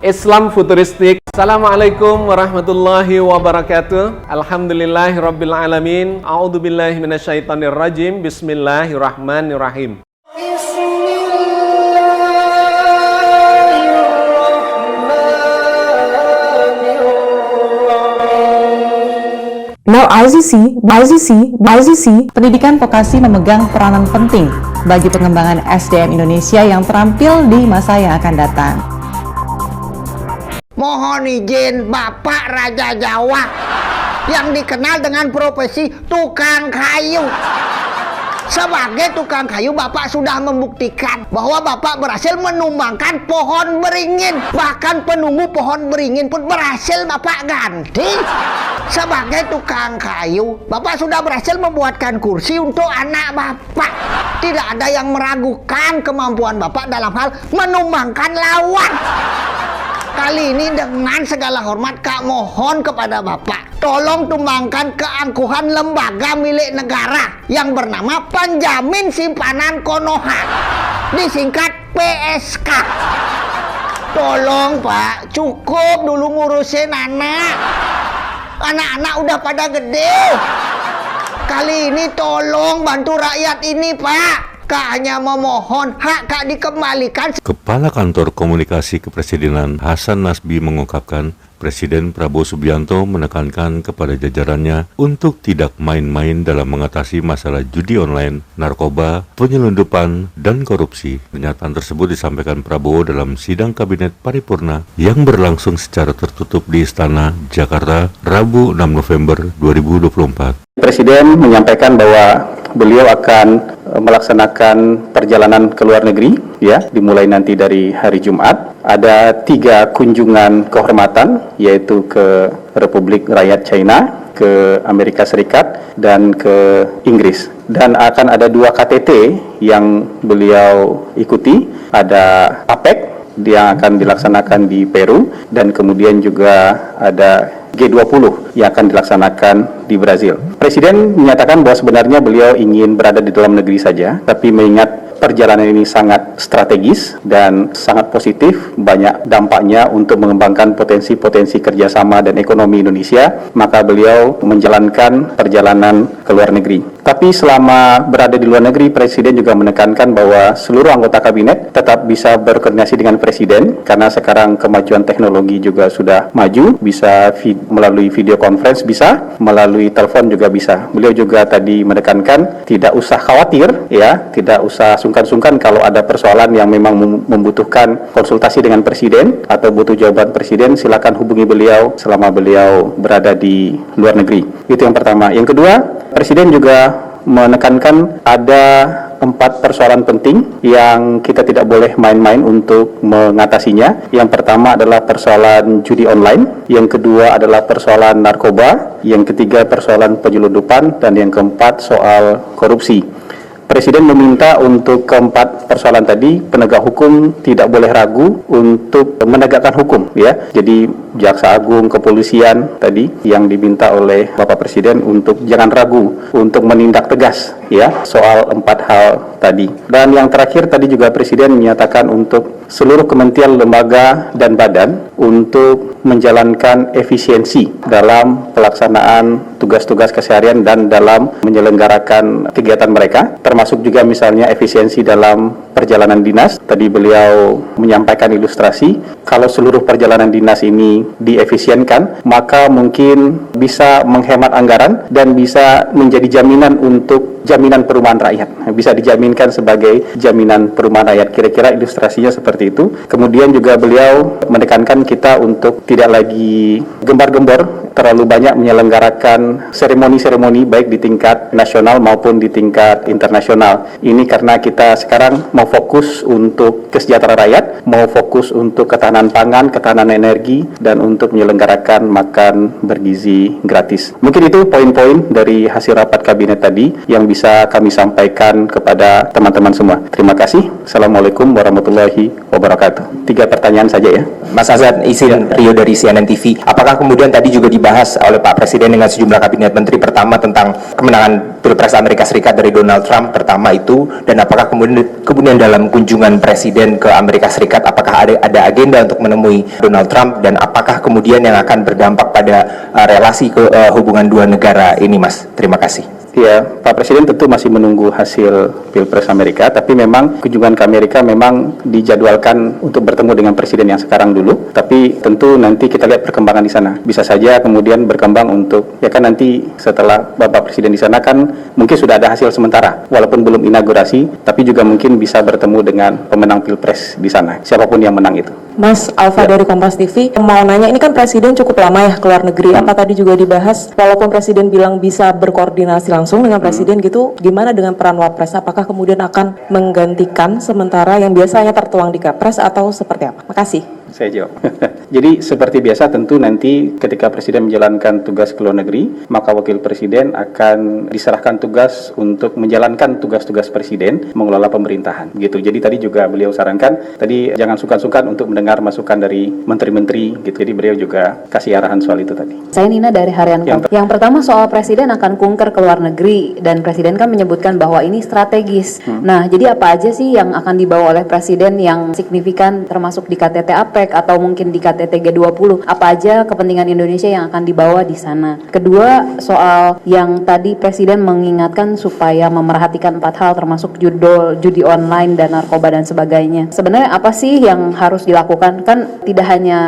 Islam futuristik. Assalamualaikum warahmatullahi wabarakatuh. Alhamdulillahirabbil alamin. A'udzubillahi minasyaitonirrajim. Bismillahirrahmanirrahim. Now IZC, pendidikan vokasi memegang peranan penting bagi pengembangan SDM Indonesia yang terampil di masa yang akan datang. Mohon izin Bapak Raja Jawa yang dikenal dengan profesi tukang kayu. Sebagai tukang kayu, Bapak sudah membuktikan bahwa Bapak berhasil menumbangkan pohon beringin. Bahkan penunggu pohon beringin pun berhasil Bapak ganti. Sebagai tukang kayu, Bapak sudah berhasil membuatkan kursi untuk anak Bapak. Tidak ada yang meragukan kemampuan Bapak dalam hal menumbangkan lawan. Kali ini dengan segala hormat Kak mohon kepada Bapak, tolong tumbangkan keangkuhan lembaga milik negara yang bernama Penjamin Simpanan Konoha, disingkat PSK. Tolong Pak, cukup dulu ngurusin anak. Anak-anak udah pada gede. Kali ini tolong bantu rakyat ini Pak. Kak hanya memohon hak Kak dikembalikan. Kepala Kantor Komunikasi Kepresidenan Hasan Nasbi mengungkapkan, Presiden Prabowo Subianto menekankan kepada jajarannya untuk tidak main-main dalam mengatasi masalah judi online, narkoba, penyelundupan, dan korupsi. Pernyataan tersebut disampaikan Prabowo dalam sidang Kabinet Paripurna yang berlangsung secara tertutup di Istana, Jakarta, Rabu 6 November 2024. Presiden menyampaikan bahwa beliau akan melaksanakan perjalanan ke luar negeri, ya, dimulai nanti dari hari Jumat. Ada 3 kunjungan kehormatan, yaitu ke Republik Rakyat China, ke Amerika Serikat, dan ke Inggris. Dan akan ada 2 KTT yang beliau ikuti, ada APEC yang akan dilaksanakan di Peru, dan kemudian juga ada G20 yang akan dilaksanakan di Brazil. Presiden menyatakan bahwa sebenarnya beliau ingin berada di dalam negeri saja, tapi mengingat perjalanan ini sangat strategis dan sangat positif, banyak dampaknya untuk mengembangkan potensi-potensi kerjasama dan ekonomi Indonesia, maka beliau menjalankan perjalanan ke luar negeri. Tapi selama berada di luar negeri, Presiden juga menekankan bahwa seluruh anggota kabinet tetap bisa berkoordinasi dengan Presiden, karena sekarang kemajuan teknologi juga sudah maju, bisa melalui video conference, bisa melalui telepon juga bisa. Beliau juga tadi menekankan tidak usah khawatir, ya, tidak usah sungkan-sungkan kalau ada persoalan yang memang membutuhkan konsultasi dengan Presiden atau butuh jawaban Presiden, silakan hubungi beliau selama beliau berada di luar negeri. Itu yang pertama. Yang kedua, Presiden juga menekankan ada 4 persoalan penting yang kita tidak boleh main-main untuk mengatasinya. Yang pertama adalah persoalan judi online, yang kedua adalah persoalan narkoba, yang ketiga persoalan penyelundupan, dan yang keempat soal korupsi. Presiden meminta untuk keempat persoalan tadi, penegak hukum tidak boleh ragu untuk menegakkan hukum, ya. Jadi Jaksa Agung, kepolisian tadi yang diminta oleh Bapak Presiden untuk jangan ragu untuk menindak tegas, ya, soal 4 hal tadi. Dan yang terakhir tadi juga Presiden menyatakan untuk seluruh kementerian, lembaga, dan badan untuk menjalankan efisiensi dalam pelaksanaan tugas-tugas keseharian dan dalam menyelenggarakan kegiatan mereka, termasuk juga misalnya efisiensi dalam perjalanan dinas. Tadi beliau menyampaikan ilustrasi, kalau seluruh perjalanan dinas ini diefisienkan, maka mungkin bisa menghemat anggaran dan bisa menjadi jaminan untuk jaminan perumahan rakyat. Bisa dijaminkan sebagai jaminan perumahan rakyat. Kira-kira ilustrasinya seperti itu. Kemudian juga beliau menekankan kita untuk tidak lagi gembar-gembor terlalu banyak menyelenggarakan seremoni-seremoni baik di tingkat nasional maupun di tingkat internasional. Ini karena kita sekarang mau fokus untuk kesejahteraan rakyat, mau fokus untuk ketahanan pangan, ketahanan energi, dan untuk menyelenggarakan makan bergizi gratis. Mungkin itu poin-poin dari hasil rapat kabinet tadi yang bisa kami sampaikan kepada teman-teman semua. Terima kasih. Assalamualaikum warahmatullahi wabarakatuh. 3 pertanyaan saja ya. Mas Azad, izin Rio dari CNN TV. Apakah kemudian tadi juga dibahas oleh Pak Presiden dengan sejumlah kabinet menteri, pertama tentang kemenangan Pilpres Amerika Serikat dari Donald Trump pertama itu, dan apakah kemudian dalam kunjungan Presiden ke Amerika Serikat apakah ada agenda untuk menemui Donald Trump, dan apakah kemudian yang akan berdampak pada relasi hubungan dua negara ini, Mas? Terima kasih. Ya, Pak Presiden tentu masih menunggu hasil Pilpres Amerika, tapi memang kunjungan ke Amerika memang dijadwalkan untuk bertemu dengan Presiden yang sekarang dulu, tapi tentu nanti kita lihat perkembangan di sana. Bisa saja kemudian berkembang untuk, ya kan nanti setelah Bapak Presiden di sana kan mungkin sudah ada hasil sementara, walaupun belum inaugurasi, tapi juga mungkin bisa bertemu dengan pemenang Pilpres di sana, siapapun yang menang itu. Mas Alfa dari Kompas TV, mau nanya, ini kan Presiden cukup lama ya keluar negeri, apa tadi juga dibahas, walaupun Presiden bilang bisa berkoordinasi langsung dengan Presiden gitu, gimana dengan peran Wapres? Apakah kemudian akan menggantikan sementara yang biasanya tertuang di Kepres atau seperti apa? Makasih. Saya jawab. Jadi seperti biasa tentu nanti ketika Presiden menjalankan tugas ke luar negeri, maka Wakil Presiden akan diserahkan tugas untuk menjalankan tugas-tugas Presiden mengelola pemerintahan. Gitu. Jadi tadi juga beliau sarankan, tadi jangan sungkan-sungkan untuk mendengar masukan dari menteri-menteri. Gitu. Jadi beliau juga kasih arahan soal itu tadi. Saya Nina dari Harian Kompas. Yang pertama soal Presiden akan kunker ke luar negeri, dan Presiden kan menyebutkan bahwa ini strategis. Nah, jadi apa aja sih yang akan dibawa oleh Presiden yang signifikan termasuk di KTT APEC atau mungkin di KTT G20? Apa aja kepentingan Indonesia yang akan dibawa di sana? Kedua, soal yang tadi Presiden mengingatkan supaya memerhatikan 4 hal termasuk judi online dan narkoba dan sebagainya. Sebenarnya apa sih yang harus dilakukan? Kan tidak hanya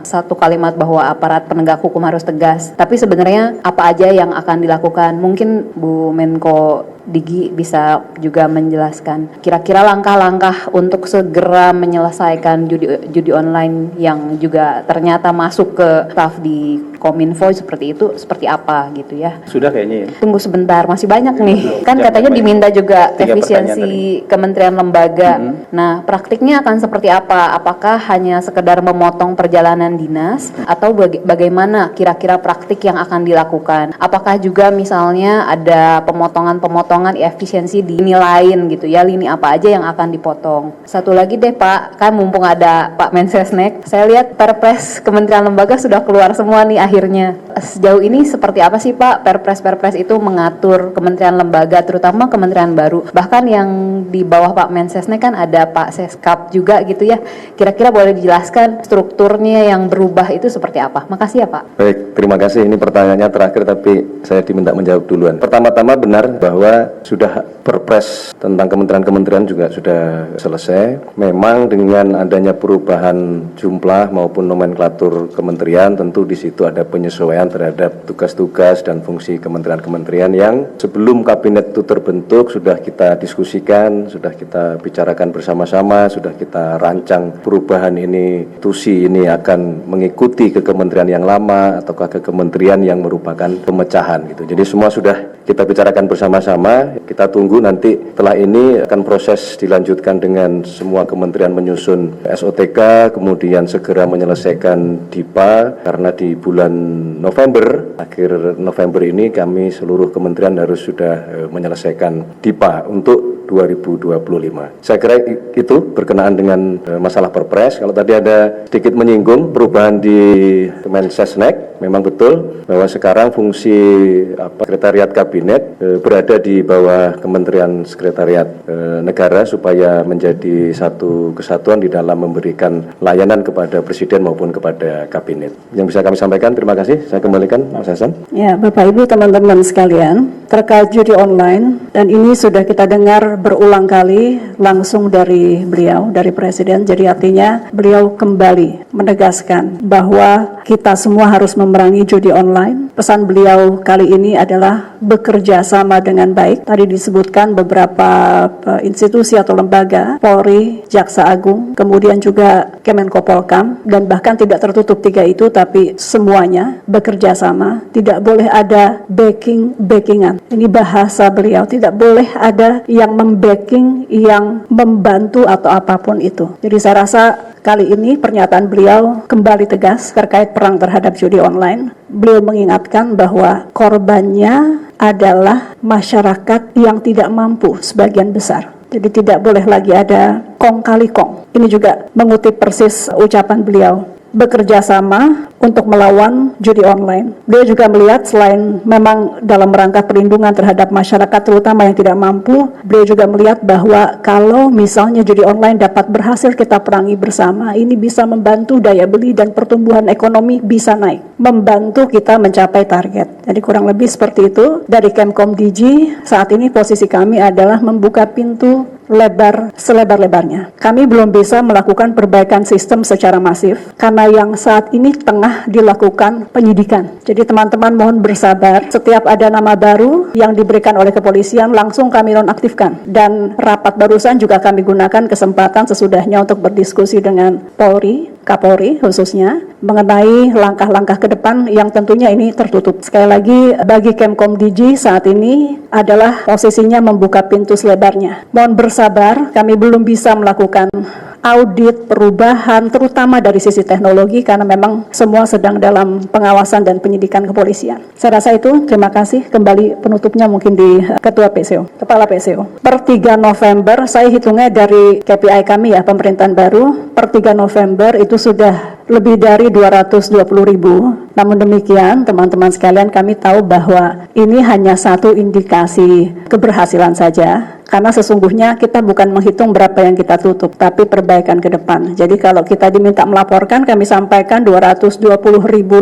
satu kalimat bahwa aparat penegak hukum harus tegas, tapi sebenarnya apa aja yang akan dilakukan? Mungkin Bu Menko Digi bisa juga menjelaskan kira-kira langkah-langkah untuk segera menyelesaikan judi online yang juga ternyata masuk ke staf di Kominfo seperti itu, seperti apa gitu ya. Sudah kayaknya ya. Tunggu sebentar, masih banyak nih. Kan katanya diminta juga 3 efisiensi kementerian lembaga. Nah, praktiknya akan seperti apa? Apakah hanya sekedar memotong perjalanan dinas atau bagaimana kira-kira praktik yang akan dilakukan? Apakah juga misalnya ada pemotongan efisiensi di lini lain gitu ya, lini apa aja yang akan dipotong? Satu lagi deh Pak, kan mumpung ada Pak Mensesnek, saya lihat perpres kementerian lembaga sudah keluar semua nih akhirnya. Sejauh ini seperti apa sih Pak perpres itu mengatur kementerian lembaga, terutama kementerian baru? Bahkan yang di bawah Pak Mensesnek kan ada Pak Seskap juga gitu ya. Kira-kira boleh dijelaskan strukturnya yang berubah itu seperti apa? Makasih ya Pak. Baik, terima kasih. Ini pertanyaannya terakhir tapi saya diminta menjawab duluan. Pertama-tama benar bahwa sudah perpres tentang kementerian-kementerian juga sudah selesai. Memang dengan adanya perubahan jumlah maupun nomenklatur kementerian, tentu di situ ada penyesuaian terhadap tugas-tugas dan fungsi kementerian-kementerian yang sebelum kabinet itu terbentuk sudah kita diskusikan, sudah kita bicarakan bersama-sama, sudah kita rancang perubahan ini, institusi ini akan mengikuti ke kementerian yang lama ataukah ke kementerian yang merupakan pemecahan gitu. Jadi semua sudah kita bicarakan bersama-sama. Kita tunggu nanti setelah ini akan proses dilanjutkan dengan semua kementerian menyusun SOTK, kemudian segera menyelesaikan DIPA, karena di bulan November, akhir November ini kami seluruh kementerian harus sudah menyelesaikan DIPA untuk 2025. Saya kira itu berkenaan dengan masalah perpres. Kalau tadi ada sedikit menyinggung perubahan di Mensesnek, memang betul bahwa sekarang fungsi sekretariat kabinet berada di bawah Kementerian Sekretariat Negara supaya menjadi satu kesatuan di dalam memberikan layanan kepada Presiden maupun kepada kabinet. Yang bisa kami sampaikan, terima kasih. Saya kembalikan Mas Hasan. Ya, Bapak Ibu teman-teman sekalian, terkait judi online, dan ini sudah kita dengar berulang kali langsung dari beliau, dari Presiden. Jadi artinya beliau kembali menegaskan bahwa kita semua harus memerangi judi online. Pesan beliau kali ini adalah bekerja sama dengan baik. Tadi disebutkan beberapa institusi atau lembaga, Polri, Jaksa Agung, kemudian juga Kemenko Polkam, dan bahkan tidak tertutup 3 itu, tapi semuanya bekerja sama. Tidak boleh ada backingan. Ini bahasa beliau, tidak boleh ada yang membacking, yang membantu atau apapun itu. Jadi saya rasa kali ini pernyataan beliau kembali tegas terkait perang terhadap judi online. Beliau mengingatkan bahwa korbannya adalah masyarakat yang tidak mampu sebagian besar. Jadi tidak boleh lagi ada kong kali kong. Ini juga mengutip persis ucapan beliau. Bekerja sama untuk melawan judi online. Beliau juga melihat selain memang dalam rangka perlindungan terhadap masyarakat terutama yang tidak mampu, beliau juga melihat bahwa kalau misalnya judi online dapat berhasil kita perangi bersama, ini bisa membantu daya beli dan pertumbuhan ekonomi bisa naik, membantu kita mencapai target. Jadi kurang lebih seperti itu. Dari Kemkom DG, saat ini posisi kami adalah membuka pintu lebar selebar-lebarnya. Kami belum bisa melakukan perbaikan sistem secara masif karena yang saat ini tengah dilakukan penyidikan. Jadi teman-teman mohon bersabar. Setiap ada nama baru yang diberikan oleh kepolisian langsung kami nonaktifkan. Dan rapat barusan juga kami gunakan kesempatan sesudahnya untuk berdiskusi dengan Polri, Kapolri khususnya, mengenai langkah-langkah ke depan yang tentunya ini tertutup. Sekali lagi, bagi Kemkom DG saat ini adalah posisinya membuka pintu selebarnya. Mohon bersabar, kami belum bisa melakukan audit perubahan, terutama dari sisi teknologi, karena memang semua sedang dalam pengawasan dan penyidikan kepolisian. Saya rasa itu, terima kasih. Kembali penutupnya mungkin di Ketua PCO, Kepala PCO. Per 3 November, saya hitungnya dari KPI kami ya, pemerintahan baru, per 3 November itu sudah lebih dari 220.000. Namun demikian, teman-teman sekalian, kami tahu bahwa ini hanya satu indikasi keberhasilan saja. Karena sesungguhnya kita bukan menghitung berapa yang kita tutup, tapi perbaikan ke depan. Jadi kalau kita diminta melaporkan, kami sampaikan 220.000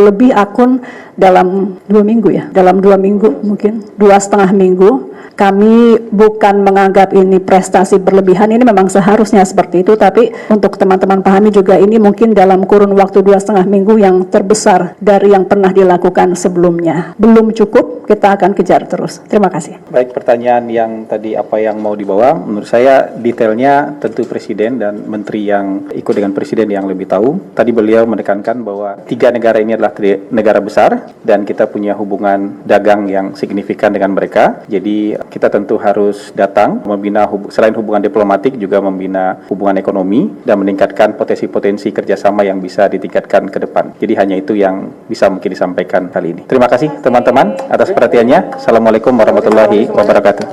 lebih akun dalam 2 minggu ya. Dalam 2 minggu mungkin, 2,5 minggu. Kami bukan menganggap ini prestasi berlebihan, ini memang seharusnya seperti itu, tapi untuk teman-teman pahami juga ini mungkin dalam kurun waktu 2,5 minggu yang terbesar dari yang pernah dilakukan sebelumnya. Belum cukup, kita akan kejar terus. Terima kasih. Baik, pertanyaan yang tadi apa yang mau dibawa, menurut saya detailnya tentu Presiden dan Menteri yang ikut dengan Presiden yang lebih tahu. Tadi beliau menekankan bahwa 3 negara ini adalah negara besar dan kita punya hubungan dagang yang signifikan dengan mereka. Jadi kita tentu harus datang membina selain hubungan diplomatik juga membina hubungan ekonomi dan meningkatkan potensi-potensi kerjasama yang bisa ditingkatkan ke depan. Jadi hanya itu yang bisa mungkin disampaikan kali ini. Terima kasih teman-teman atas perhatiannya. Assalamualaikum warahmatullahi wabarakatuh.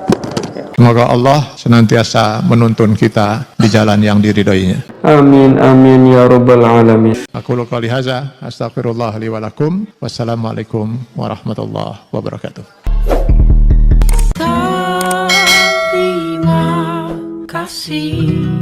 Semoga Allah senantiasa menuntun kita di jalan yang diridhoinya. Amin amin ya rabbal alamin. Aku qouli hadza astaghfirullah li wa lakum. Wassalamualaikum warahmatullahi wabarakatuh. Terima kasih.